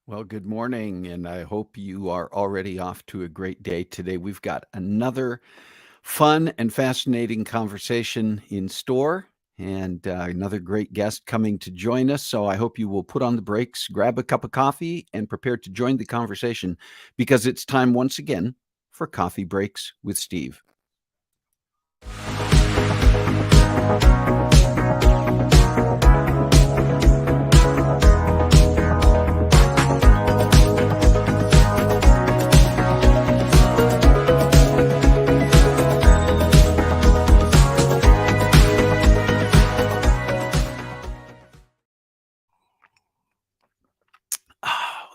Well, good morning, and I hope you are already off to a great day today. We've got another fun and fascinating conversation in store, and another great guest coming to join us. So I hope you will put on the brakes, grab a cup of coffee, and prepare to join the conversation because it's time once again for Coffee Breaks with Steve.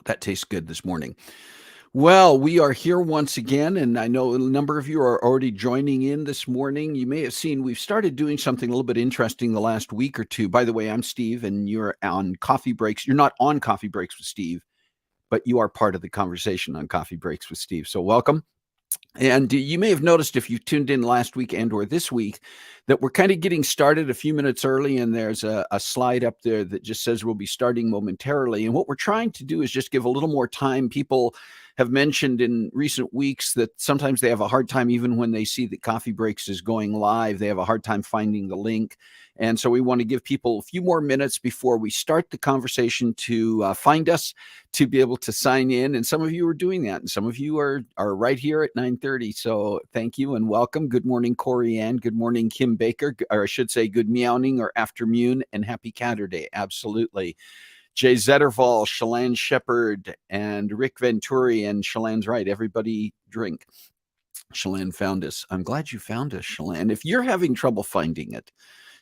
That tastes good this morning. Well, we are here once again, and I know a number of you are already joining in this morning. You may have seen we've started doing something a little bit interesting the last week or two. By the way, I'm Steve, and you're on Coffee Breaks. You're not on Coffee Breaks with Steve, but you are part of the conversation on Coffee Breaks with Steve. So welcome. And you may have noticed if you tuned in last week and or this week that we're kind of getting started a few minutes early, and there's a slide up there that just says we'll be starting momentarily. And what we're trying to do is just give a little more time. People have mentioned in recent weeks that sometimes they have a hard time, even when they see that Coffee Breaks is going live, they have a hard time finding the link. And so we want to give people a few more minutes before we start the conversation to find us, to be able to sign in. And some of you are doing that, and some of you are right here at 9:30. So thank you and welcome. Good morning, Corey Ann. Good morning, Kim Baker. Or I should say good meowing or afternoon, and happy Catterday. Absolutely. Jay Zetterval, Shalane Shepard, and Rick Venturi. And Shalane's right. Everybody drink. Shalane found us. I'm glad you found us, Shalane. If you're having trouble finding it,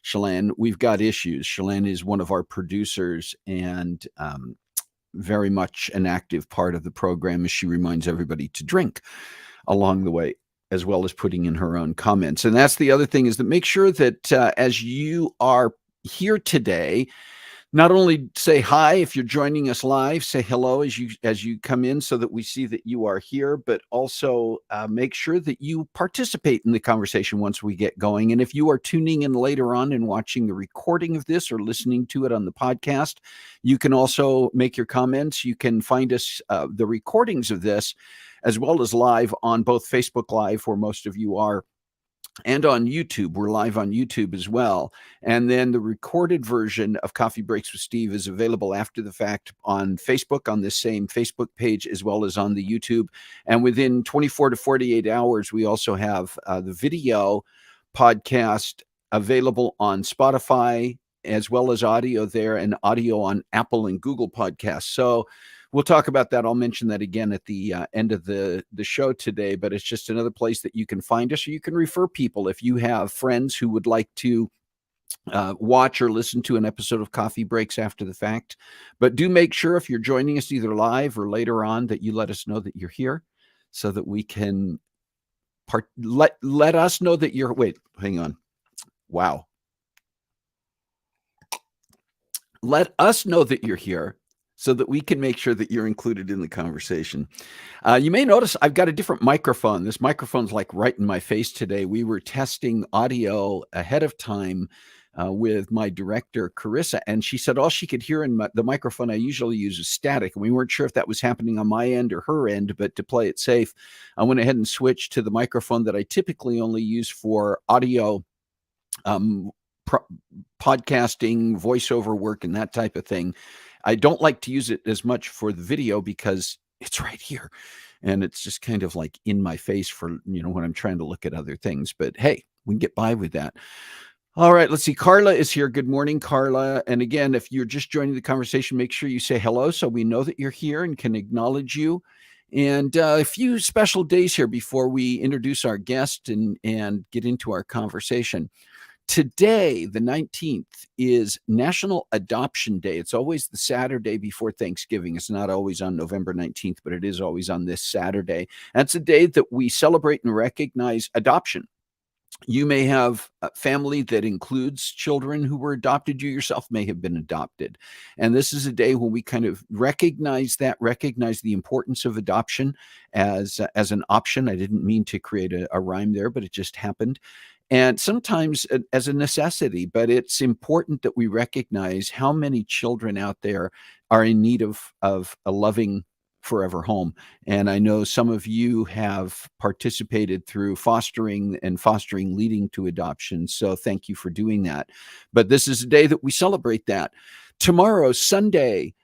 Shalane, we've got issues. Shalane is one of our producers and very much an active part of the program as she reminds everybody to drink along the way, as well as putting in her own comments. And that's the other thing, is that make sure that as you are here today, Not only say hi if you're joining us live, say hello as you come in so that we see that you are here, but also make sure that you participate in the conversation once we get going. And if you are tuning in later on and watching the recording of this or listening to it on the podcast, you can also make your comments. You can find us the recordings of this as well as live on both Facebook Live, where most of you are, and on YouTube. We're live on YouTube as well. And then the recorded version of Coffee Breaks with Steve is available after the fact on Facebook, on this same Facebook page, as well as on the YouTube. And within 24 to 48 hours, we also have the video podcast available on Spotify, as well as audio there, and audio on Apple and Google Podcasts. So we'll talk about that. I'll mention that again at the end of the show today, but it's just another place that you can find us, or you can refer people if you have friends who would like to watch or listen to an episode of Coffee Breaks after the fact. But do make sure if you're joining us either live or later on that you let us know that you're here so that we can let us know that you're, wait, hang on. Wow. Let us know that you're here so that we can make sure that you're included in the conversation. You may notice I've got a different microphone. This microphone's like right in my face today. We were testing audio ahead of time with my director, Carissa, and she said all she could hear in the microphone I usually use is static. And we weren't sure if that was happening on my end or her end, but to play it safe, I went ahead and switched to the microphone that I typically only use for audio podcasting, voiceover work, and that type of thing. I don't like to use it as much for the video because it's right here. And it's just kind of like in my face for, when I'm trying to look at other things. But hey, we can get by with that. All right, let's see. Carla is here. Good morning, Carla. And again, if you're just joining the conversation, make sure you say hello so we know that you're here and can acknowledge you. And a few special days here before we introduce our guest and get into our conversation. Today, the 19th, is National Adoption Day. It's always the Saturday before Thanksgiving. It's not always on November 19th, but it is always on this Saturday. That's a day that we celebrate and recognize adoption. You may have a family that includes children who were adopted. You yourself may have been adopted. And this is a day when we kind of recognize the importance of adoption as an option. I didn't mean to create a rhyme there, but it just happened. And sometimes as a necessity, but it's important that we recognize how many children out there are in need of a loving forever home. And I know some of you have participated through fostering leading to adoption. So thank you for doing that. But this is a day that we celebrate that. Tomorrow, Sunday,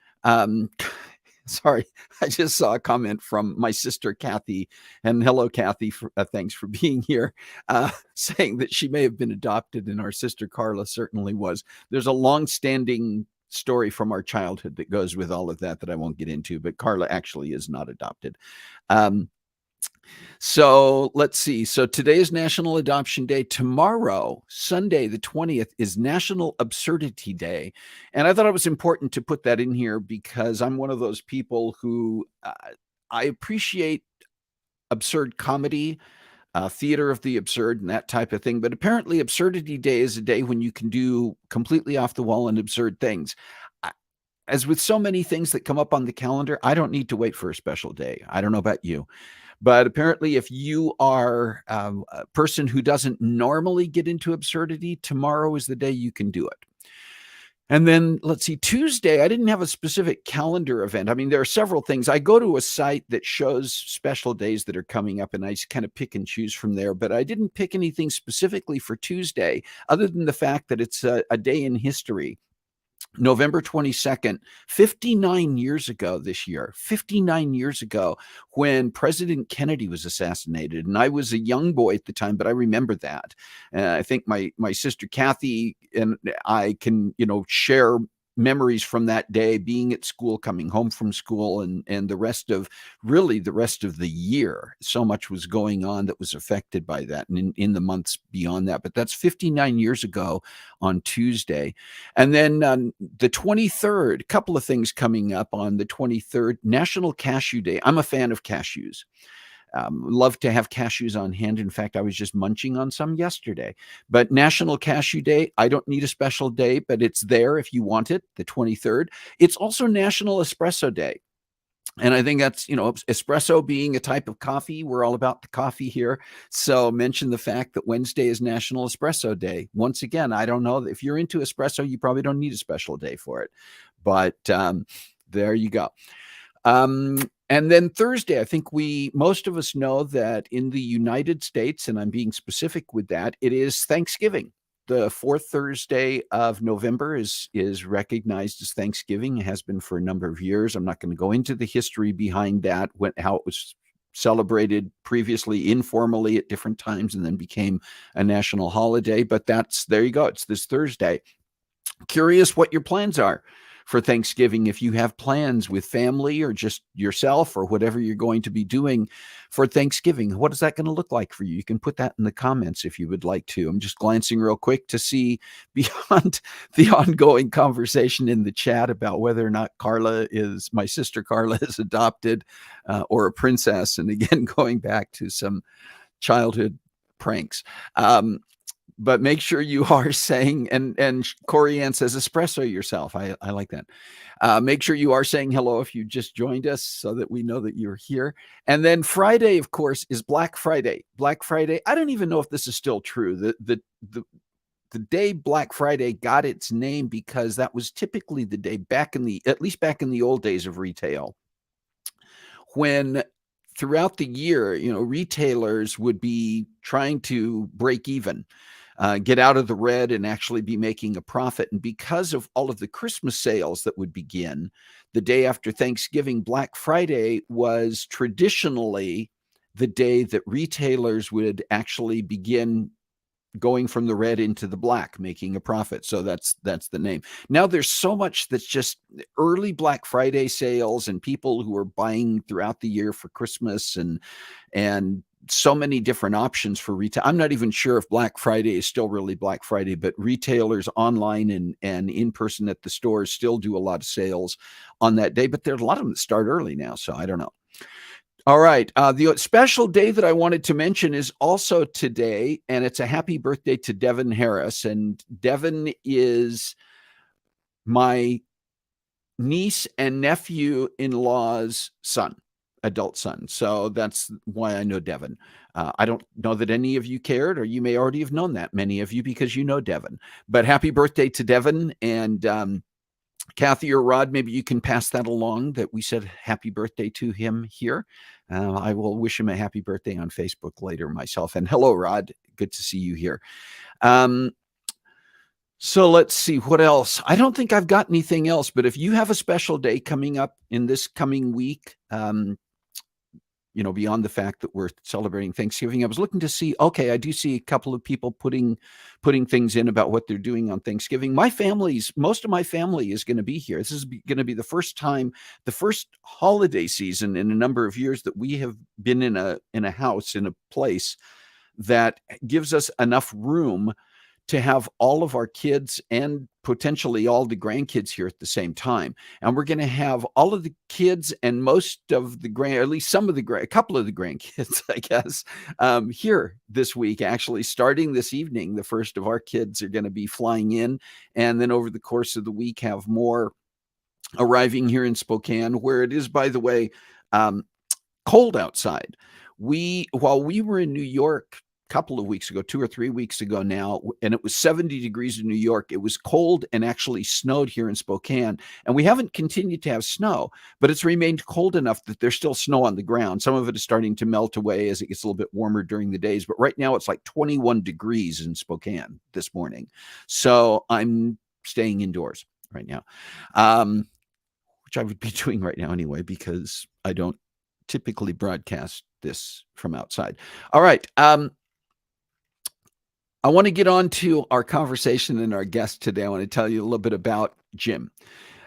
sorry, I just saw a comment from my sister, Kathy, and hello, Kathy, thanks for being here, saying that she may have been adopted, and our sister Carla certainly was. There's a long-standing story from our childhood that goes with all of that I won't get into, but Carla actually is not adopted. So let's see. So today is National Adoption Day. Tomorrow, Sunday, the 20th, is National Absurdity Day. And I thought it was important to put that in here because I'm one of those people who I appreciate absurd comedy, theater of the absurd and that type of thing. But apparently Absurdity Day is a day when you can do completely off the wall and absurd things. As with so many things that come up on the calendar, I don't need to wait for a special day. I don't know about you. But apparently, if you are a person who doesn't normally get into absurdity, tomorrow is the day you can do it. And then let's see, Tuesday, I didn't have a specific calendar event. I mean, there are several things. I go to a site that shows special days that are coming up, and I just kind of pick and choose from there. But I didn't pick anything specifically for Tuesday, other than the fact that it's a day in history. November 22nd, 59 years ago this year, 59 years ago, when President Kennedy was assassinated. And I was a young boy at the time, but I remember that. I think my sister Kathy and I can, share memories from that day, being at school, coming home from school, and the rest of the year. So much was going on that was affected by that, and in the months beyond that. But that's 59 years ago on Tuesday. And then the 23rd, a couple of things coming up on the 23rd, National Cashew Day. I'm a fan of cashews. Love to have cashews on hand. In fact, I was just munching on some yesterday. But National Cashew Day, I don't need a special day, but it's there if you want it, the 23rd. It's also National Espresso Day. And I think that's, espresso being a type of coffee. We're all about the coffee here. So mention the fact that Wednesday is National Espresso Day. Once again, I don't know if you're into espresso, you probably don't need a special day for it. But there you go. And then Thursday, I think most of us know that in the United States, and I'm being specific with that, it is Thanksgiving. The fourth Thursday of November is recognized as Thanksgiving. It has been for a number of years. I'm not going to go into the history behind that, how it was celebrated previously informally at different times and then became a national holiday. But there you go. It's this Thursday. Curious what your plans are for Thanksgiving, if you have plans with family or just yourself or whatever you're going to be doing for Thanksgiving. What is that going to look like for you? You can put that in the comments if you would like to. I'm just glancing real quick to see beyond the ongoing conversation in the chat about whether or not my sister Carla is adopted or a princess. And again, going back to some childhood pranks. But make sure you are saying, and Corey Ann says, espresso yourself. I like that. Make sure you are saying hello if you just joined us so that we know that you're here. And then Friday, of course, is Black Friday. Black Friday, I don't even know if this is still true. The day Black Friday got its name because that was typically the day at least back in the old days of retail, when throughout the year, retailers would be trying to break even. Get out of the red and actually be making a profit. And because of all of the Christmas sales that would begin the day after Thanksgiving, Black Friday was traditionally the day that retailers would actually begin going from the red into the black, making a profit. So that's the name. Now there's so much that's just early Black Friday sales and people who are buying throughout the year for Christmas and so many different options for retail. I'm not even sure if Black Friday is still really Black Friday, but retailers online and in person at the stores still do a lot of sales on that day. But there's a lot of them that start early now, so I don't know. All right. The special day that I wanted to mention is also today, and it's a happy birthday to Devin Harris. And Devin is my niece and nephew-in-law's son, adult son. So that's why I know Devin. I don't know that any of you cared, or you may already have known that, many of you, because you know Devin. But happy birthday to Devin. And Kathy or Rod, maybe you can pass that along that we said happy birthday to him here. I will wish him a happy birthday on Facebook later myself. And hello, Rod. Good to see you here. So let's see what else. I don't think I've got anything else, but if you have a special day coming up in this coming week, beyond the fact that we're celebrating Thanksgiving, I was looking to see, okay, I do see a couple of people putting things in about what they're doing on Thanksgiving. Most of my family is going to be here. This is going to be the first holiday season in a number of years that we have been in a house, in a place that gives us enough room to have all of our kids and potentially all the grandkids here at the same time. And we're going to have all of the kids and most of the at least some of a couple of the grandkids, I guess, here this week, actually starting this evening. The first of our kids are going to be flying in, and then over the course of the week have more arriving here in Spokane, where it is, by the way, cold outside. While we were in New York couple of weeks ago, 2 or 3 weeks ago now, and it was 70 degrees in New York. It was cold and actually snowed here in Spokane. And we haven't continued to have snow, but it's remained cold enough that there's still snow on the ground. Some of it is starting to melt away as it gets a little bit warmer during the days. But right now it's like 21 degrees in Spokane this morning. So I'm staying indoors right now, which I would be doing right now anyway, because I don't typically broadcast this from outside. All right. I want to get on to our conversation and our guest today. I want to tell you a little bit about Jim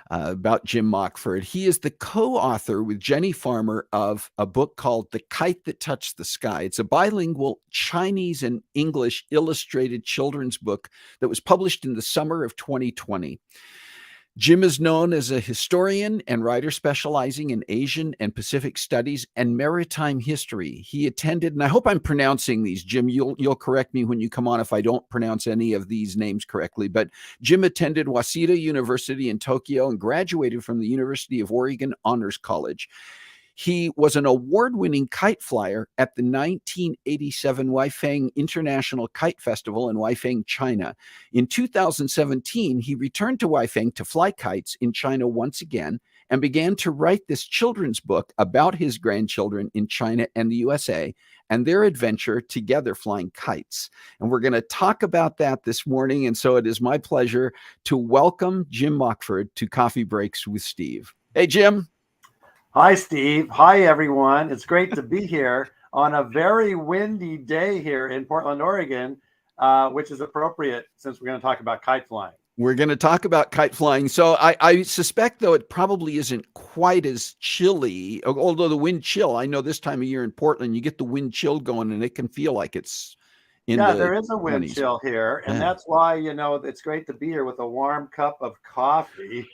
Mockford. He is the co-author with Jenny Farmer of a book called The Kite That Touched the Sky. It's a bilingual Chinese and English illustrated children's book that was published in the summer of 2020. Jim is known as a historian and writer specializing in Asian and Pacific studies and maritime history. He attended, and I hope I'm pronouncing these, Jim. You'll correct me when you come on if I don't pronounce any of these names correctly. But Jim attended Waseda University in Tokyo and graduated from the University of Oregon Honors College. He was an award-winning kite flyer at the 1987 Weifang International Kite Festival in Weifang, China. In 2017, he returned to Weifang to fly kites in China once again and began to write this children's book about his grandchildren in China and the USA and their adventure together flying kites. And we're going to talk about that this morning. And so it is my pleasure to welcome Jim Mockford to Coffee Breaks with Steve. Hey, Jim. Hi, Steve. Hi, everyone. It's great to be here on a very windy day here in Portland, Oregon, which is appropriate since we're going to talk about kite flying. We're going to talk about kite flying. So I suspect, though, it probably isn't quite as chilly, although the wind chill, I know this time of year in Portland, you get the wind chill going and it can feel like it's there is a wind 20s. chill here. And that's why, it's great to be here with a warm cup of coffee.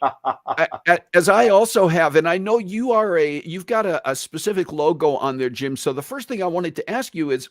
As I also have, and I know you've got a specific logo on there, Jim. So the first thing I wanted to ask you is,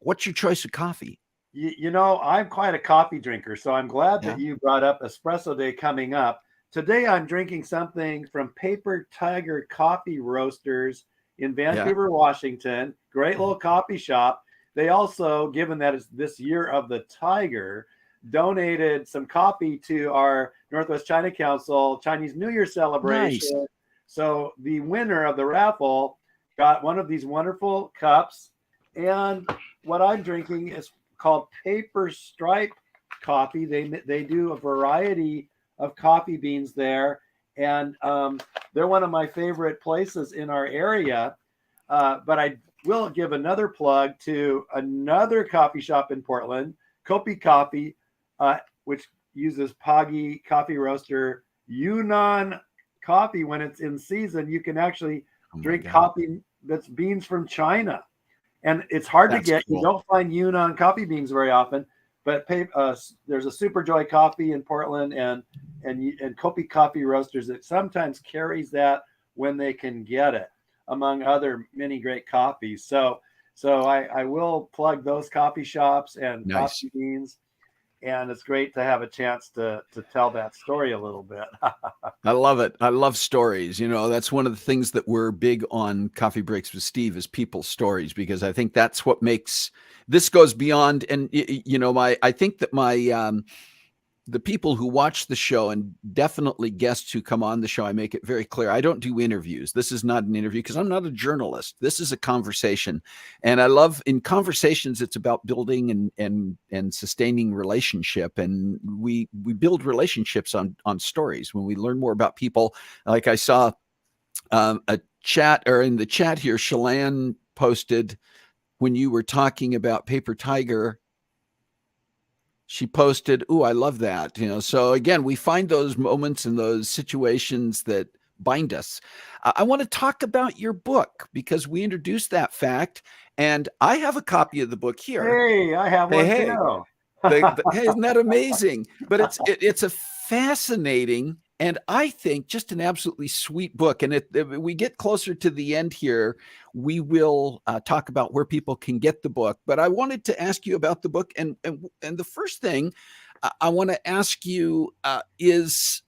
what's your choice of coffee? I'm quite a coffee drinker, so I'm glad that you brought up Espresso Day coming up. Today, I'm drinking something from Paper Tiger Coffee Roasters in Vancouver, Washington. Great little coffee shop. They also, given that it's this year of the tiger, donated some coffee to our Northwest China Council Chinese New Year celebration. Nice. So the winner of the raffle got one of these wonderful cups. And what I'm drinking is called Paper Stripe Coffee. They do a variety of coffee beans there. And they're one of my favorite places in our area. But I will give another plug to another coffee shop in Portland, Kopi Coffee, which uses Pagi Coffee Roaster Yunnan coffee. When it's in season, you can actually drink coffee that's beans from China. And it's hard to get. Cool. You don't find Yunnan coffee beans very often. But there's a Super Joy Coffee in Portland and Kopi Coffee Roasters that sometimes carries that when they can get it, among other many great coffees. So I will plug those coffee shops and coffee beans. And it's great to have a chance to tell that story a little bit. I love it. I love stories. That's one of the things that we're big on Coffee Breaks with Steve is people's stories, because I think that's what makes this goes beyond. And, I think that the people who watch the show, and definitely guests who come on the show, I make it very clear, I don't do interviews. This is not an interview because I'm not a journalist. This is a conversation. And I love, in conversations, it's about building and sustaining relationship. And we build relationships on stories. When we learn more about people, like I saw a chat, or in the chat here, Shalane posted when you were talking about Paper Tiger, she posted, "Ooh, I love that." So again, we find those moments and those situations that bind us. I want to talk about your book because we introduced that fact, and I have a copy of the book here. Hey, I have one too. Hey, isn't that amazing? But it's a fascinating, and I think just an absolutely sweet book. And we get closer to the end here, we will talk about where people can get the book. But I wanted to ask you about the book. And the first thing I want to ask you is,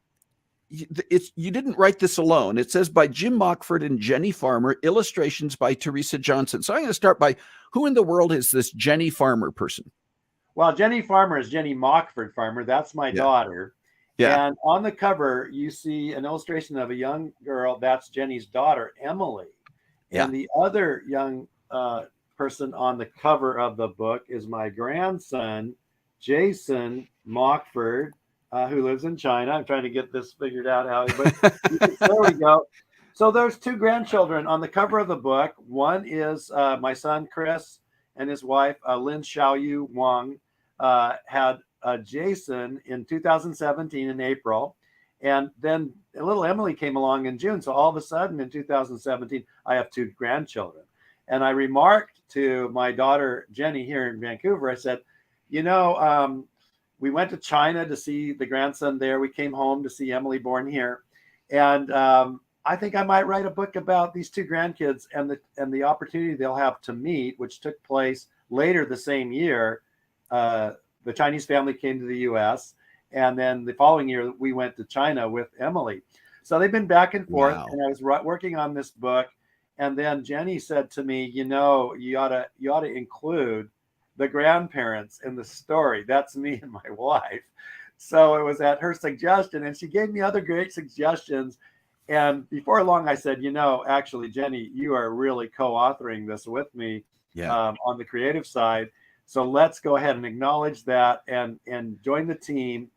you didn't write this alone. It says by Jim Mockford and Jenny Farmer, illustrations by Teresa Johnson. So I'm going to start by, who in the world is this Jenny Farmer person? Well, Jenny Farmer is Jenny Mockford Farmer. That's my daughter. Yeah. And on the cover, you see an illustration of a young girl. That's Jenny's daughter, Emily. Yeah. And the other young person on the cover of the book is my grandson, Jason Mockford, who lives in China. I'm trying to get this figured out, but there we go. So there's two grandchildren on the cover of the book. One is my son, Chris, and his wife, Lin Xiaoyu Wang, had Jason in 2017 in April. And then little Emily came along in June. So all of a sudden in 2017, I have two grandchildren. And I remarked to my daughter, Jenny, here in Vancouver, I said, we went to China to see the grandson there. We came home to see Emily born here. And I think I might write a book about these two grandkids and the opportunity they'll have to meet, which took place later the same year. The Chinese family came to the U.S., and then the following year we went to China with Emily. So they've been back and forth. Wow. And I was working on this book, and then Jenny said to me, you ought to include the grandparents in the story. That's me and my wife. So it was at her suggestion, and she gave me other great suggestions. And before long, I said, actually, Jenny, you are really co-authoring this with me on the creative side. So let's go ahead and acknowledge that and join the team.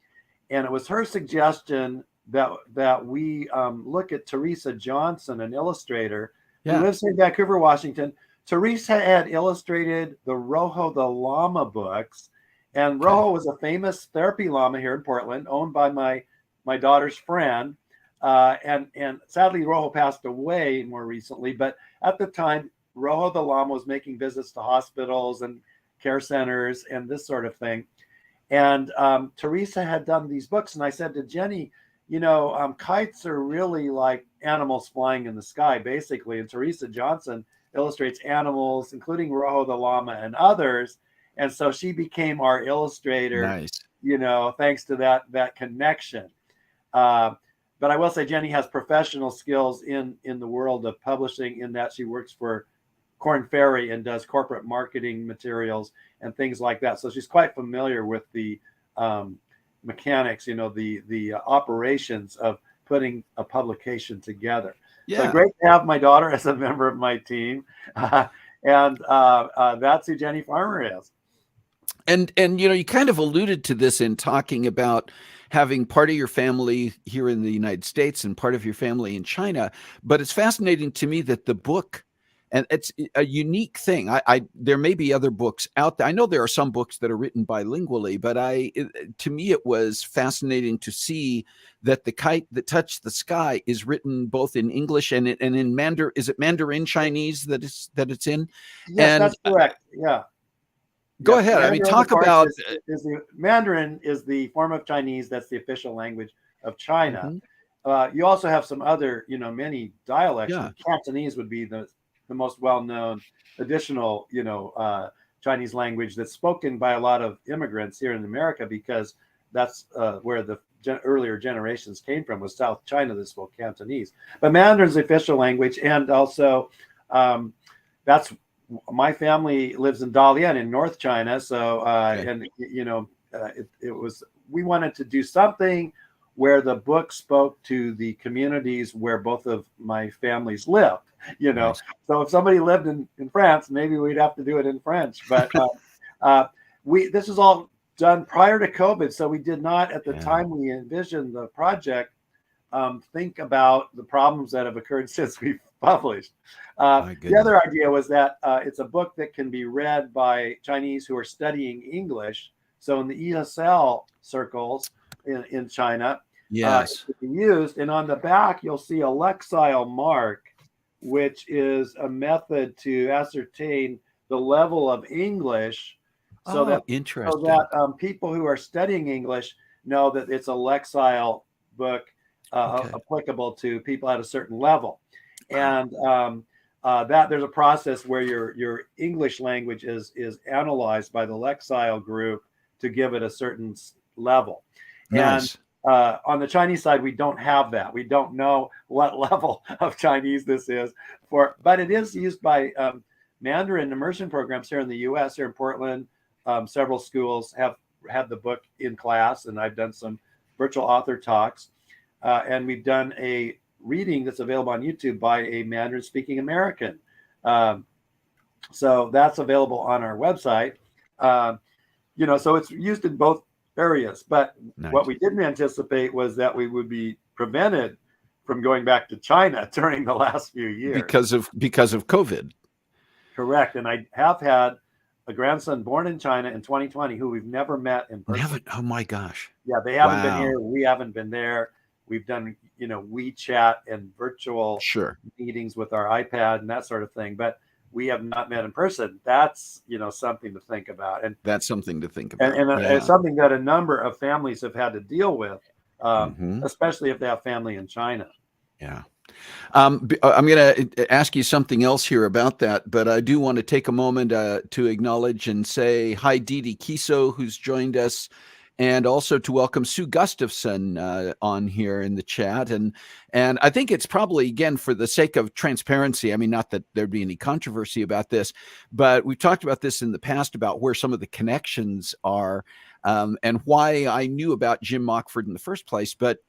And it was her suggestion that we look at Teresa Johnson, an illustrator who lives in Vancouver, Washington. Teresa had illustrated the Rojo the Llama books. And Rojo was a famous therapy llama here in Portland, owned by my daughter's friend. And sadly, Rojo passed away more recently. But at the time, Rojo the llama was making visits to hospitals and care centers and this sort of thing. And Teresa had done these books. And I said to Jenny, kites are really like animals flying in the sky, basically. And Teresa Johnson illustrates animals, including Rojo the llama and others. And so she became our illustrator, thanks to that connection. But I will say Jenny has professional skills in the world of publishing, in that she works for Korn Ferry and does corporate marketing materials and things like that. So she's quite familiar with the mechanics, the operations of putting a publication together. So great to have my daughter as a member of my team. And that's who Jenny Farmer is. And you kind of alluded to this in talking about having part of your family here in the United States and part of your family in China. But it's fascinating to me that the book, and it's a unique thing. There may be other books out there. I know there are some books that are written bilingually, but to me, it was fascinating to see that The Kite That Touched the Sky is written both in English and in Mandarin. Is it Mandarin Chinese that it's in? Yes, that's correct. Yeah. Go ahead. Mandarin, I mean, talk about Mandarin is the form of Chinese that's the official language of China. You also have some other, many dialects. Cantonese would be the most well-known additional, Chinese language that's spoken by a lot of immigrants here in America, because that's where the earlier generations came from, was South China that spoke Cantonese. But Mandarin's the official language, and also that's my family lives in Dalian in North China. So it was, we wanted to do something where the book spoke to the communities where both of my families lived. Nice. So if somebody lived in France, maybe we'd have to do it in French. But this is all done prior to COVID, so we did not, at the time we envisioned the project, think about the problems that have occurred since we've published. The other idea was that it's a book that can be read by Chinese who are studying English. So in the ESL circles in China, it can be used. And on the back, you'll see a Lexile mark, which is a method to ascertain the level of English, so that people who are studying English know that it's a Lexile book applicable to people at a certain level. And that there's a process where your English language is analyzed by the Lexile group to give it a certain level. Nice. And on the Chinese side, we don't have that. We don't know what level of Chinese this is but it is used by Mandarin immersion programs here in the U.S. Here in Portland. Several schools have had the book in class, and I've done some virtual author talks. And we've done a reading that's available on YouTube by a Mandarin speaking American. So that's available on our website. So it's used in both areas. But what we didn't anticipate was that we would be prevented from going back to China during the last few years because of COVID. Correct. And I have had a grandson born in China in 2020 who we've never met in person. Oh my gosh. Yeah, they haven't been here. We haven't been there. We've done, WeChat and virtual meetings with our iPad and that sort of thing. But we have not met in person. That's, something to think about. And that's something to think about. it's something that a number of families have had to deal with, especially if they have family in China. Yeah. I'm going to ask you something else here about that, but I do want to take a moment to acknowledge and say hi, Didi Kiso, who's joined us, and also to welcome Sue Gustafson on here in the chat. And I think it's probably, again, for the sake of transparency, I mean, not that there'd be any controversy about this, but we've talked about this in the past about where some of the connections are and why I knew about Jim Mockford in the first place. But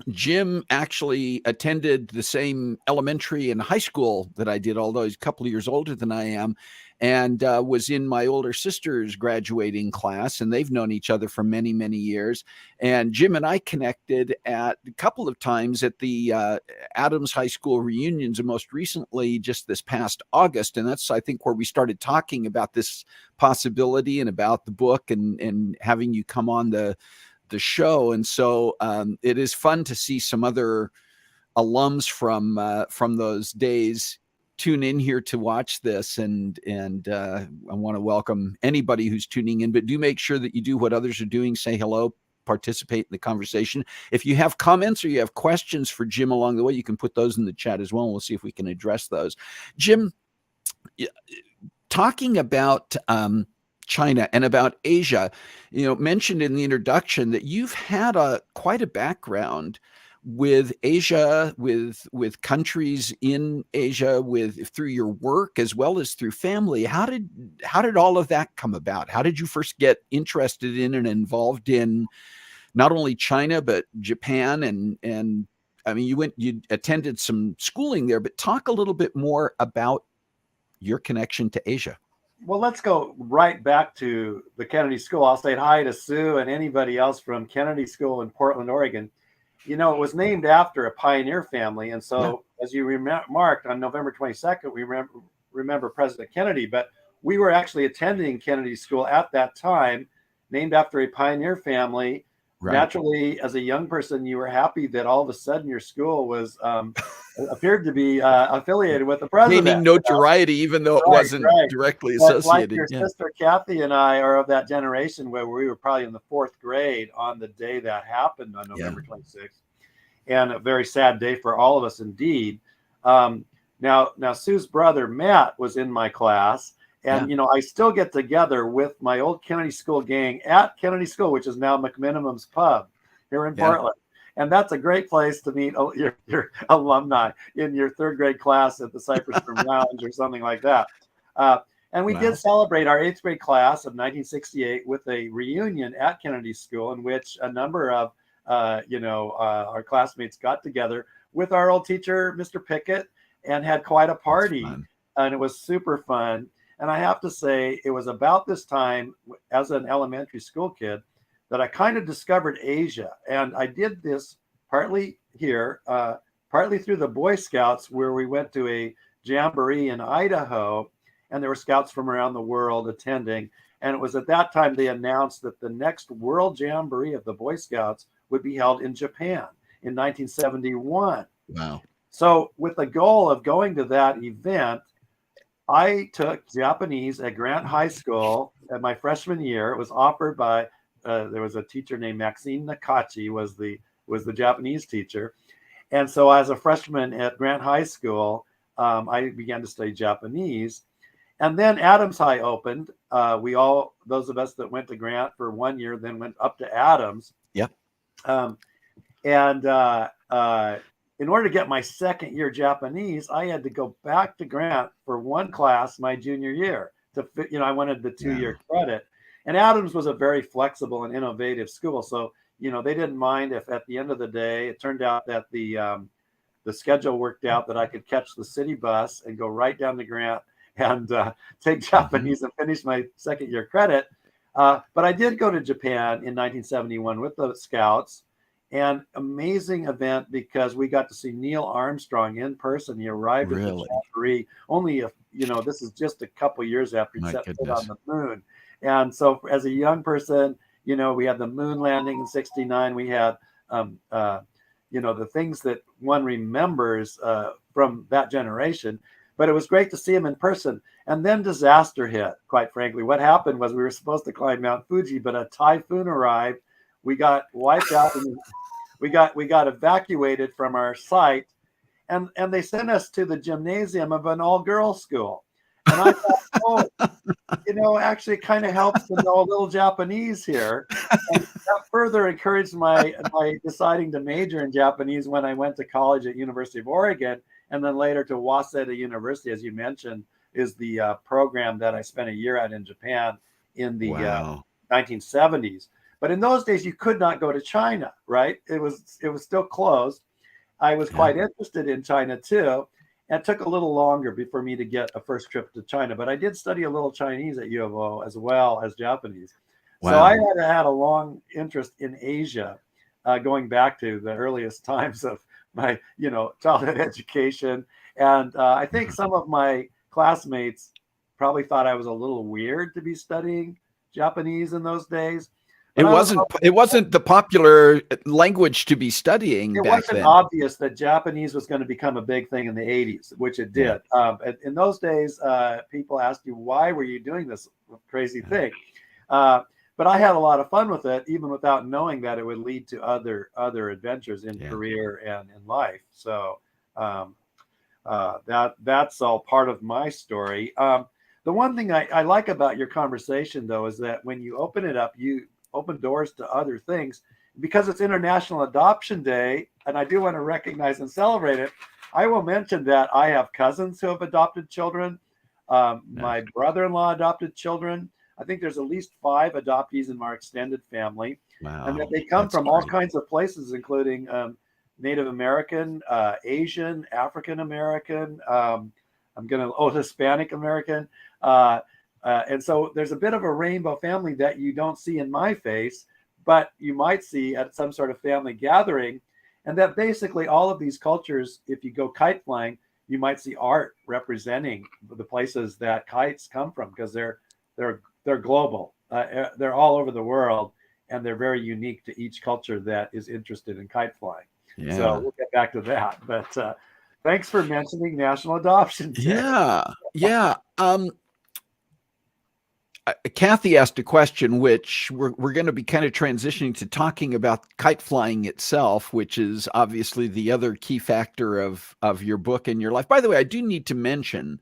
Jim actually attended the same elementary and high school that I did, although he's a couple of years older than I am, and was in my older sister's graduating class, and they've known each other for many, many years. And Jim and I connected at a couple of times at the Adams High School reunions, and most recently just this past August. And that's, I think, where we started talking about this possibility and about the book and having you come on the show. And so it is fun to see some other alums from those days tune in here to watch this. And I want to welcome anybody who's tuning in, but do make sure that you do what others are doing. Say hello, participate in the conversation. If you have comments or you have questions for Jim along the way, you can put those in the chat as well. And we'll see if we can address those. Jim, talking about China and about Asia, mentioned in the introduction that you've had quite a background with Asia, with countries in Asia, through your work as well as through family. How did all of that come about? How did you first get interested in and involved in not only China but Japan? And I mean, you attended some schooling there, but talk a little bit more about your connection to Asia. Well, let's go right back to the Kennedy School. I'll say hi to Sue and anybody else from Kennedy School in Portland, Oregon. It was named after a pioneer family. And so, as you remarked, on November 22nd, we remember President Kennedy. But we were actually attending Kennedy School at that time, named after a pioneer family. Right. Naturally, as a young person, you were happy that all of a sudden your school was appeared to be affiliated with the president. Gaining notoriety, even though it wasn't directly associated. Like your sister Kathy and I are of that generation where we were probably in the 4th grade on the day that happened on November 26th. And a very sad day for all of us indeed. Now Sue's brother, Matt, was in my class. And, I still get together with my old Kennedy School gang at Kennedy School, which is now McMinimum's Pub here in Portland. And that's a great place to meet your alumni in your 3rd grade class at the Cypress Room Lounge or something like that. And we did celebrate our 8th grade class of 1968 with a reunion at Kennedy School in which a number of, our classmates got together with our old teacher, Mr. Pickett, and had quite a party. And it was super fun. And I have to say, it was about this time as an elementary school kid that I kind of discovered Asia. And I did this partly here, partly through the Boy Scouts, where we went to a jamboree in Idaho, and there were scouts from around the world attending. And it was at that time they announced that the next World Jamboree of the Boy Scouts would be held in Japan in 1971. Wow. So with the goal of going to that event, I took Japanese at Grant High School at my freshman year. It was offered by, there was a teacher named Maxine Nakachi was the Japanese teacher. And so as a freshman at Grant High School, I began to study Japanese. And then Adams High opened. Those of us that went to Grant for 1 year, then went up to Adams. Yep. In order to get my 2nd year Japanese, I had to go back to Grant for one class my junior year to fit, I wanted the 2-year credit. And Adams was a very flexible and innovative school. So, they didn't mind if at the end of the day, it turned out that the schedule worked out that I could catch the city bus and go right down to Grant and take Japanese and finish my 2nd year credit. But I did go to Japan in 1971 with the Scouts. And amazing event because we got to see Neil Armstrong in person. He arrived at the Jamboree only this is just a couple years after he set foot on the moon. And so as a young person, we had the moon landing in 69. We had, the things that one remembers from that generation. but it was great to see him in person. And then disaster hit, quite frankly. What happened was we were supposed to climb Mount Fuji, but a typhoon arrived. We got wiped out, and we got evacuated from our site, and they sent us to the gymnasium of an all-girls school. And I thought, oh, actually it kind of helps to know a little Japanese here. And that further encouraged my deciding to major in Japanese when I went to college at University of Oregon, and then later to Waseda University, as you mentioned, is the program that I spent a year at in Japan in the 1970s. But in those days, you could not go to China, right? It was still closed. I was quite interested in China too. And it took a little longer for me to get a first trip to China, but I did study a little Chinese at U of O as well as Japanese. Wow. So I had a long interest in Asia, going back to the earliest times of my, childhood education. And I think some of my classmates probably thought I was a little weird to be studying Japanese in those days. It wasn't the popular language to be studying back then. It wasn't obvious that Japanese was going to become a big thing in the 80s, which it did. In those days, people asked you, why were you doing this crazy thing? But I had a lot of fun with it, even without knowing that it would lead to other adventures in career and in life. So that's all part of my story. The one thing I like about your conversation, though, is that when you open it up, you open doors to other things. Because it's International Adoption Day, and I do want to recognize and celebrate it, I will mention that I have cousins who have adopted children. My brother-in-law adopted children. I think there's at least 5 adoptees in my extended family. Wow. And that they come from all kinds of places, including Native American, Asian, African American, Hispanic American. And so there's a bit of a rainbow family that you don't see in my face, but you might see at some sort of family gathering. And that basically all of these cultures, if you go kite flying, you might see art representing the places that kites come from, because they're global. They're all over the world, and they're very unique to each culture that is interested in kite flying. Yeah. So we'll get back to that. But thanks for mentioning National Adoption Day. Yeah. Kathy asked a question, which we're going to be kind of transitioning to talking about kite flying itself, which is obviously the other key factor of your book and your life. By the way, I do need to mention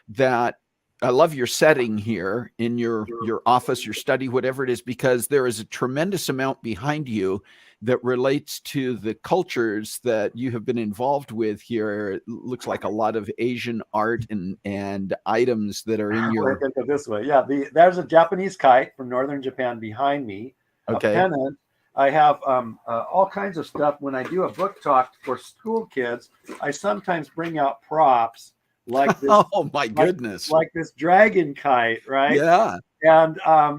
that I love your setting here in your office, your study, whatever it is, because there is a tremendous amount behind you that relates to the cultures that you have been involved with here. It looks like a lot of Asian art and items that are in your... Think of this way. Yeah, there's a Japanese kite from northern Japan behind me. Okay. A pennant. I have all kinds of stuff. When I do a book talk for school kids, I sometimes bring out props like this. Oh my goodness! Like this dragon kite, right? Yeah. And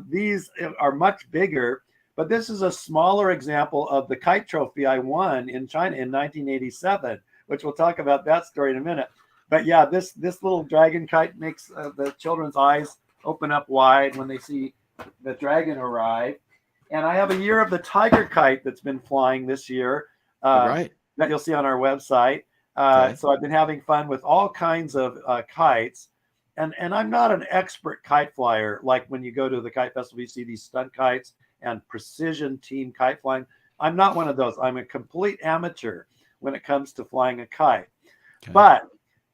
these are much bigger. But this is a smaller example of the kite trophy I won in China in 1987, which we'll talk about that story in a minute. But yeah, this little dragon kite makes the children's eyes open up wide when they see the dragon arrive. And I have a year of the tiger kite that's been flying this year, that you'll see on our website. So I've been having fun with all kinds of kites. And I'm not an expert kite flyer. Like when you go to the kite festival, you see these stunt kites and precision team kite flying. I'm not one of those. I'm a complete amateur when it comes to flying a kite. Okay. But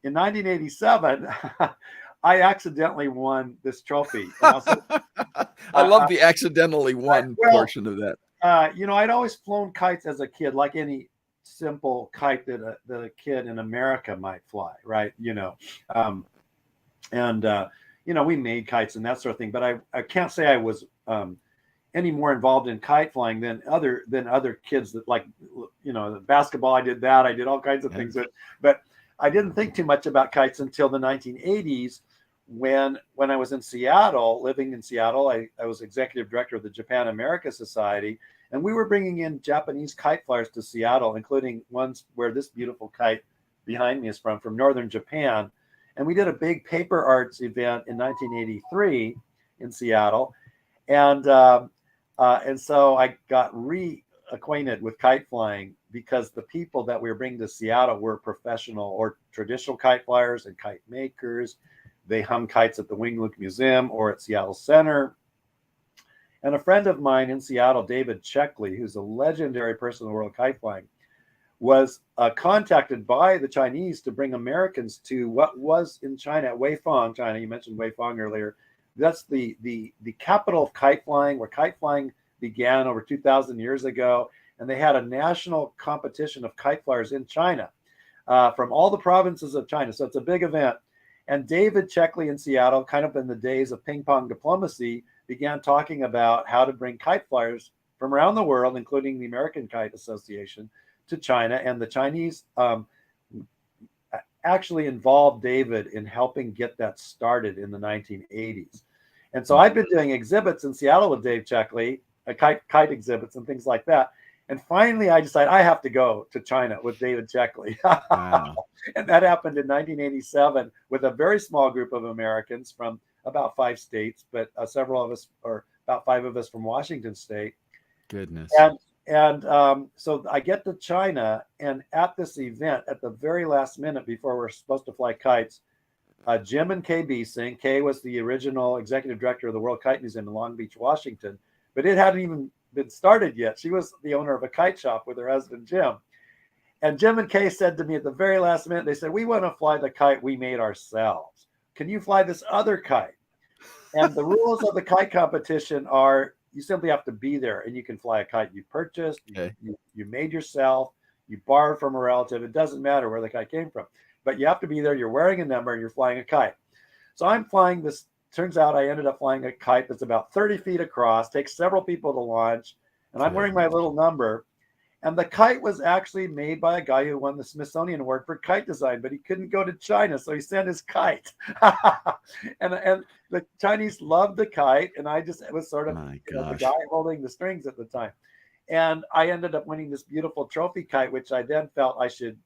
in 1987, I accidentally won this trophy. I love the accidentally won portion of that. I'd always flown kites as a kid, like any simple kite that a kid in America might fly, right? We made kites and that sort of thing. But I can't say I was any more involved in kite flying than other kids that, like, basketball. I did that. I did all kinds of things. But I didn't think too much about kites until the 1980s, when I was in Seattle, living in Seattle. I was executive director of the Japan America Society, and we were bringing in Japanese kite flyers to Seattle, including ones where this beautiful kite behind me is from northern Japan. And we did a big paper arts event in 1983 in Seattle. And so I got acquainted with kite flying because the people that we were bringing to Seattle were professional or traditional kite flyers and kite makers. They hung kites at the Wing-Luke Museum or at Seattle Center. And a friend of mine in Seattle, David Checkley, who's a legendary person in the world of kite flying, was contacted by the Chinese to bring Americans to what was in China, Weifang, China. You mentioned Weifang earlier. That's the capital of kite flying, where kite flying began over 2,000 years ago. And they had a national competition of kite flyers in China from all the provinces of China. So it's a big event. And David Checkley in Seattle, kind of in the days of ping pong diplomacy, began talking about how to bring kite flyers from around the world, including the American Kite Association, to China. And the Chinese actually involved David in helping get that started in the 1980s. And so I've been doing exhibits in Seattle with Dave Checkley, kite exhibits and things like that. And finally, I decided I have to go to China with David Checkley. Wow. And that happened in 1987 with a very small group of Americans from about 5 states, but several of us, or about 5 of us from Washington State. Goodness. And so I get to China, and at this event, at the very last minute before we're supposed to fly kites, Jim and Kay Beesing. Kay was the original executive director of the World Kite Museum in Long Beach, Washington, but it hadn't even been started yet. She was the owner of a kite shop with her husband, Jim. And Jim and Kay said to me at the very last minute, they said, "We want to fly the kite we made ourselves. Can you fly this other kite?" And the rules of the kite competition are you simply have to be there, and you can fly a kite you purchased, you made yourself, you borrowed from a relative. It doesn't matter where the kite came from, but you have to be there. You're wearing a number and you're flying a kite. So I'm flying this. Turns out I ended up flying a kite that's about 30 feet across, takes several people to launch, and I'm wearing my little number. And the kite was actually made by a guy who won the Smithsonian Award for kite design, but he couldn't go to China, so he sent his kite. and the Chinese loved the kite, and I just was sort of the guy holding the strings at the time. And I ended up winning this beautiful trophy kite, which I then felt I should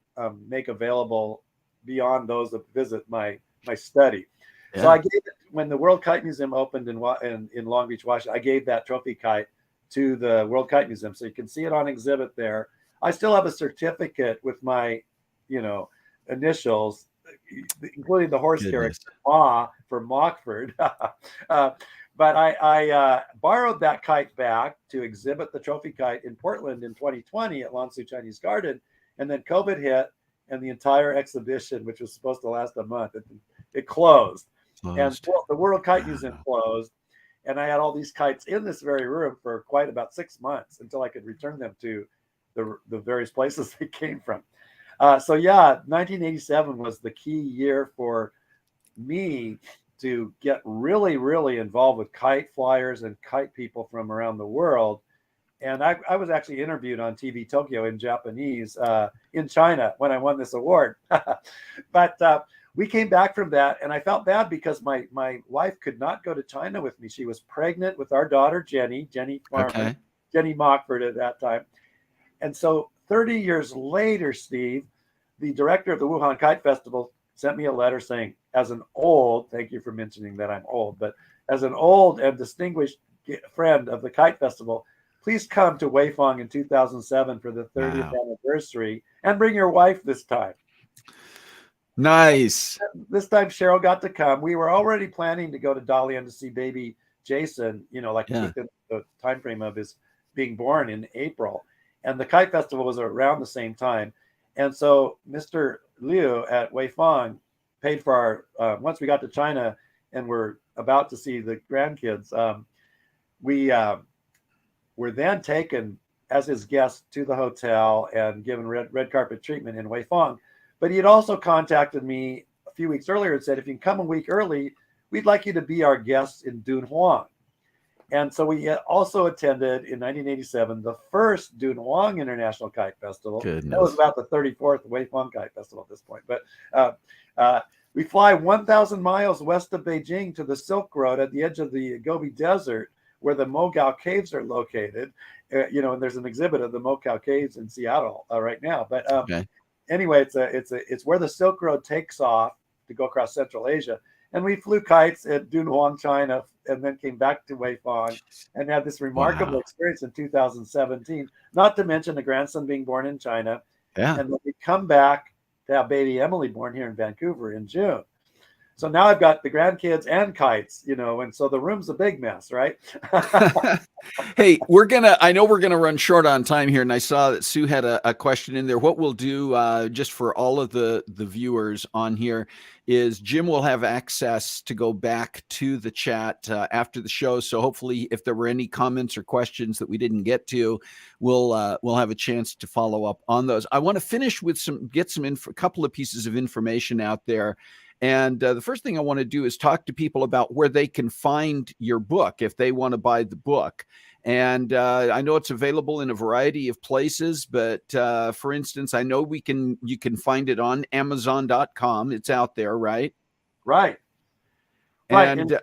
make available beyond those that visit my study. Yeah. So I gave it when the World Kite Museum opened in Long Beach, Washington. I gave that trophy kite to the World Kite Museum, so you can see it on exhibit there. I still have a certificate with my, initials, including the horse character Ma for Mockford. But I borrowed that kite back to exhibit the trophy kite in Portland in 2020 at Lansu Chinese Garden, and then COVID hit, and the entire exhibition, which was supposed to last a month, it closed. And the World Kite Museum closed, and I had all these kites in this very room for quite about 6 months until I could return them to the various places they came from. 1987 was the key year for me to get really, really involved with kite flyers and kite people from around the world. And I was actually interviewed on TV Tokyo in Japanese in China when I won this award. But we came back from that, and I felt bad because my wife could not go to China with me. She was pregnant with our daughter, Jenny Farmer, Jenny Mockford at that time. And so 30 years later, Steve, the director of the Wuhan Kite Festival, sent me a letter saying, thank you for mentioning that I'm old, but as an old and distinguished friend of the Kite Festival, please come to Weifang in 2007 for the 30th anniversary and bring your wife this time. Nice. This time Cheryl got to come. We were already planning to go to Dalian to see baby Jason, within the time frame of his being born in April. And the Kite Festival was around the same time. And so Mr. Liu at Weifang paid for our, once we got to China and we're about to see the grandkids, we were then taken as his guests to the hotel and given red carpet treatment in Weifang. But he had also contacted me a few weeks earlier and said, if you can come a week early, we'd like you to be our guests in Dunhuang. And so we also attended in 1987 the first Dunhuang International Kite Festival. Goodness. That was about the 34th Weifang Kite Festival at this point. But we fly 1,000 miles west of Beijing to the Silk Road at the edge of the Gobi Desert, where the Mogao Caves are located. And there's an exhibit of the Mogao Caves in Seattle right now. But anyway, it's where the Silk Road takes off to go across Central Asia. And we flew kites at Dunhuang, China and then came back to Weifang and had this remarkable Wow. experience in 2017, not to mention the grandson being born in China. Yeah. And then we come back to have baby Emily born here in Vancouver in June. So now I've got the grandkids and kites, and so the room's a big mess, right? Hey, I know we're gonna run short on time here, and I saw that Sue had a question in there. What we'll do, just for all of the viewers on here, is Jim will have access to go back to the chat after the show. So hopefully, if there were any comments or questions that we didn't get to, we'll have a chance to follow up on those. I want to finish with a couple of pieces of information out there. And the first thing I want to do is talk to people about where they can find your book if they want to buy the book. And I know it's available in a variety of places, but for instance, I know you can find it on Amazon.com. It's out there, right? Right. And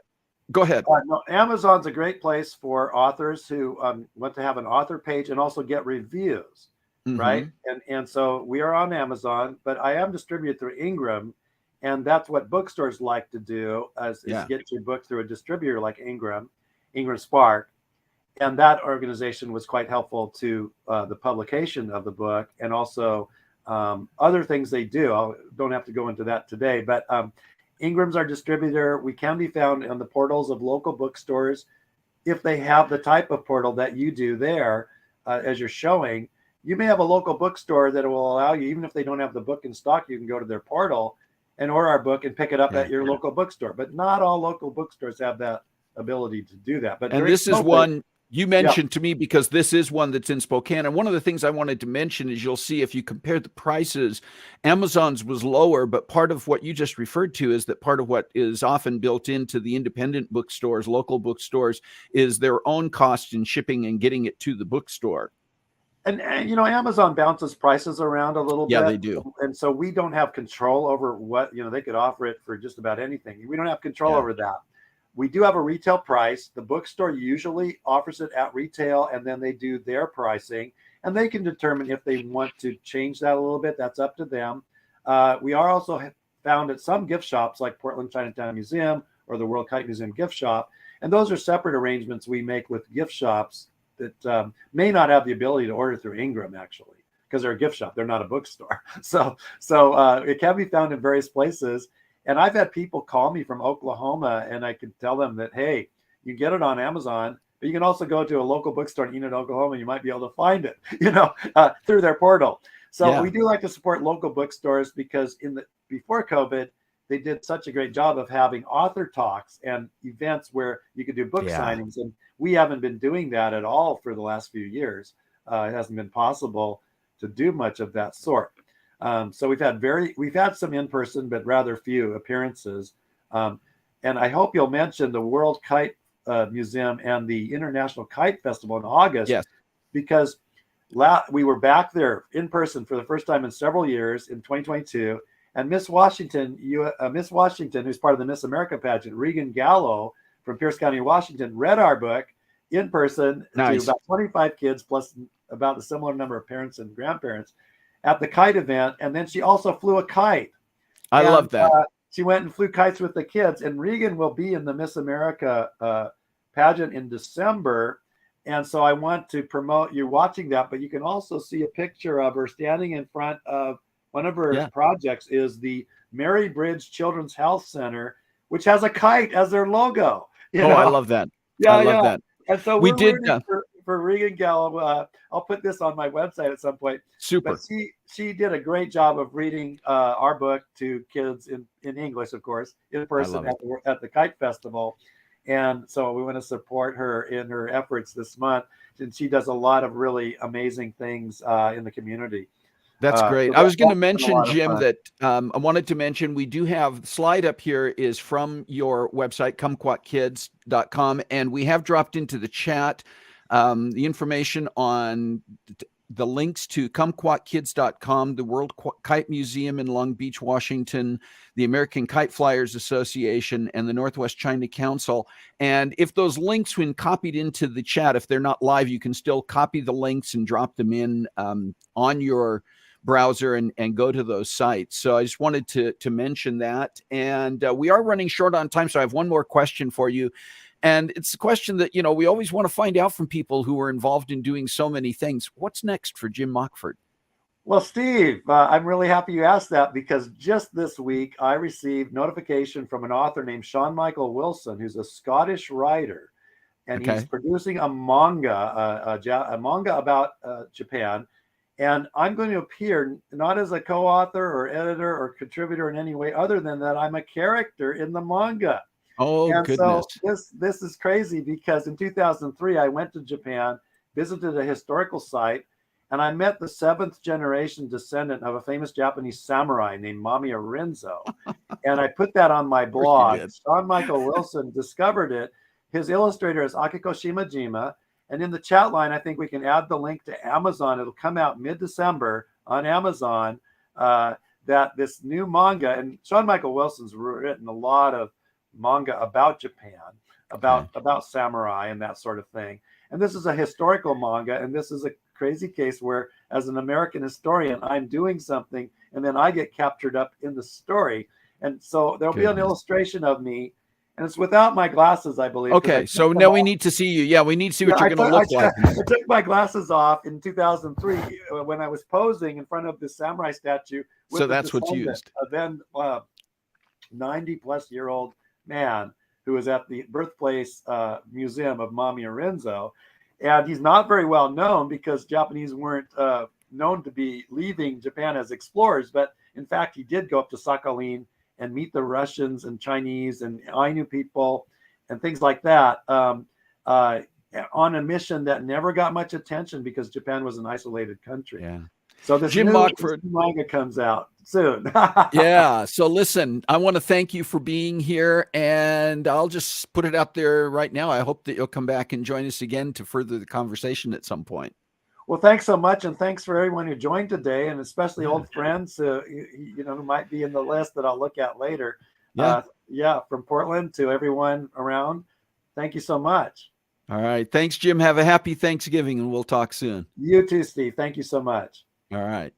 go ahead. No, Amazon's a great place for authors who want to have an author page and also get reviews, right? And so we are on Amazon, but I am distributed through Ingram. And that's what bookstores like to do, is get your book through a distributor like Ingram Spark. And that organization was quite helpful to the publication of the book, and also other things they do. I don't have to go into that today, but Ingram's our distributor. We can be found on the portals of local bookstores. If they have the type of portal that you do there, as you're showing, you may have a local bookstore that will allow you, even if they don't have the book in stock, you can go to their portal and order our book and pick it up at your local bookstore. But not all local bookstores have that ability to do that. But this is one you mentioned to me, because this is one that's in Spokane. And one of the things I wanted to mention is, you'll see if you compare the prices, Amazon's was lower, but part of what you just referred to is that part of what is often built into the independent bookstores, local bookstores, is their own cost in shipping and getting it to the bookstore. And Amazon bounces prices around a little bit. Yeah, they do. And so we don't have control over what, they could offer it for just about anything. We don't have control over that. We do have a retail price. The bookstore usually offers it at retail, and then they do their pricing, and they can determine if they want to change that a little bit. That's up to them. We are also found at some gift shops like Portland Chinatown Museum or the World Kite Museum gift shop. And those are separate arrangements we make with gift shops that may not have the ability to order through Ingram, actually, because they're a gift shop. They're not a bookstore. So it can be found in various places. And I've had people call me from Oklahoma, and I can tell them that, hey, you can get it on Amazon, but you can also go to a local bookstore in Enid, Oklahoma, and you might be able to find it, through their portal. So we do like to support local bookstores, because before COVID, they did such a great job of having author talks and events where you could do book signings. And we haven't been doing that at all for the last few years. It hasn't been possible to do much of that sort. So we've had some in-person, but rather few appearances. And I hope you'll mention the World Kite Museum and the International Kite Festival in August, because we were back there in person for the first time in several years in 2022. And Miss Washington, who's part of the Miss America pageant, Regan Gallo from Pierce County, Washington, read our book in person to about 25 kids, plus about a similar number of parents and grandparents at the kite event. And then she also flew a kite. I love that. She went and flew kites with the kids. And Regan will be in the Miss America pageant in December. And so I want to promote you watching that. But you can also see a picture of her standing in front of one of her projects, is the Mary Bridge Children's Health Center, which has a kite as their logo. I love that. I love that. And so we're rooting for Regan Gallo. I'll put this on my website at some point. Super. But she did a great job of reading our book to kids in English, of course, in person at the Kite Festival. And so we want to support her in her efforts this month. And she does a lot of really amazing things in the community. That's great. I was going to mention, Jim, that I wanted to mention we do have the slide up here is from your website, kumquatkids.com, and we have dropped into the chat the information on the links to kumquatkids.com, the World Kite Museum in Long Beach, Washington, the American Kite Flyers Association, and the Northwest China Council. And if those links, when copied into the chat, if they're not live, you can still copy the links and drop them in on your browser and go to those sites. So I just wanted to mention that. And we are running short on time, so I have one more question for you. And it's a question that, we always want to find out from people who are involved in doing so many things. What's next for Jim Mockford? Well, Steve, I'm really happy you asked that, because just this week I received notification from an author named Sean Michael Wilson, who's a Scottish writer, and he's producing a manga, a manga about Japan. And I'm going to appear not as a co-author or editor or contributor in any way other than that I'm a character in the manga. Oh, and goodness. So this is crazy, because in 2003 I went to Japan, visited a historical site, and I met the 7th generation descendant of a famous Japanese samurai named Mamiya Rinzo. And I put that on my blog. Sean Michael Wilson discovered it. His illustrator is Akiko Shimajima. And in the chat line, I think we can add the link to Amazon. It'll come out mid-December on Amazon, that this new manga, and Sean Michael Wilson's written a lot of manga about Japan, about samurai and that sort of thing. And this is a historical manga, and this is a crazy case where, as an American historian, I'm doing something and then I get captured up in the story. And so there'll be an illustration of me, and it's without my glasses, I believe. Okay, so now we need to see you. Yeah, we need to see what you're going to look like. I took my glasses off in 2003 when I was posing in front of the samurai statue. So that's what's used. A then 90-plus-year-old man who was at the birthplace museum of Mamiya Rinzo. And he's not very well known because Japanese weren't known to be leaving Japan as explorers. But in fact, he did go up to Sakhalin and meet the Russians and Chinese and Ainu people and things like that on a mission that never got much attention because Japan was an isolated country. Yeah. So this Jim Mockford manga comes out soon. Yeah. So listen, I want to thank you for being here, and I'll just put it out there right now. I hope that you'll come back and join us again to further the conversation at some point. Well, thanks so much, and thanks for everyone who joined today, and especially old friends who might be in the list that I'll look at later. Yeah. From Portland to everyone around. Thank you so much. All right. Thanks, Jim. Have a happy Thanksgiving, and we'll talk soon. You too, Steve. Thank you so much. All right.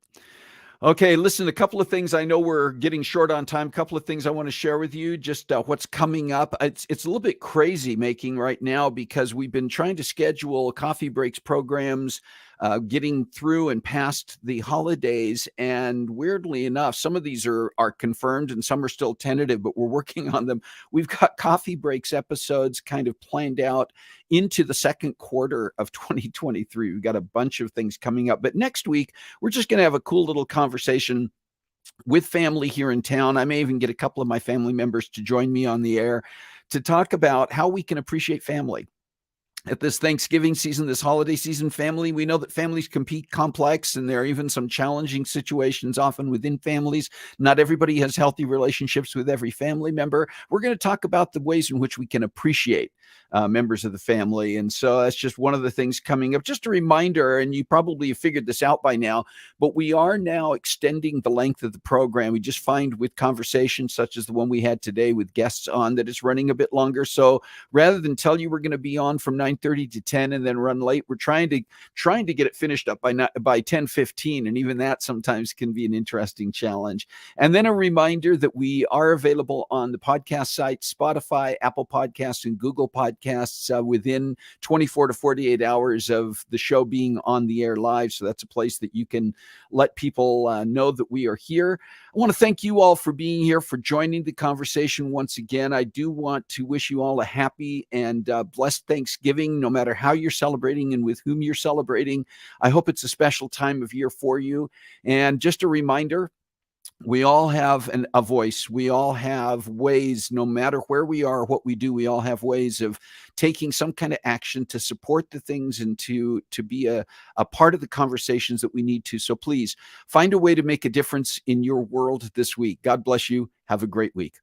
Okay, listen, a couple of things. I know we're getting short on time. A couple of things I want to share with you, just what's coming up. It's a little bit crazy making right now because we've been trying to schedule coffee breaks programs, getting through and past the holidays. And weirdly enough, some of these are confirmed and some are still tentative, but we're working on them. We've got coffee breaks episodes kind of planned out into the second quarter of 2023. We've got a bunch of things coming up, but next week, we're just going to have a cool little conversation with family here in town. I may even get a couple of my family members to join me on the air to talk about how we can appreciate family. At this Thanksgiving season, this holiday season, family, we know that families can be complex and there are even some challenging situations often within families. Not everybody has healthy relationships with every family member. We're going to talk about the ways in which we can appreciate members of the family. And so that's just one of the things coming up. Just a reminder, and you probably have figured this out by now, but we are now extending the length of the program. We just find with conversations such as the one we had today with guests on that it's running a bit longer. So rather than tell you we're going to be on from 9:30 to 10 and then run late, we're trying to get it finished up by 10:15, and even that sometimes can be an interesting challenge. And then a reminder that we are available on the podcast site, Spotify, Apple Podcasts, and Google Podcasts within 24 to 48 hours of the show being on the air live. So that's a place that you can let people know that we are here. I want to thank you all for being here, for joining the conversation once again. I do want to wish you all a happy and blessed Thanksgiving, no matter how you're celebrating and with whom you're celebrating. I hope it's a special time of year for you. And just a reminder, we all have a voice. We all have ways, no matter where we are, what we do, we all have ways of taking some kind of action to support the things and to be a part of the conversations that we need to. So please find a way to make a difference in your world this week. God bless you. Have a great week.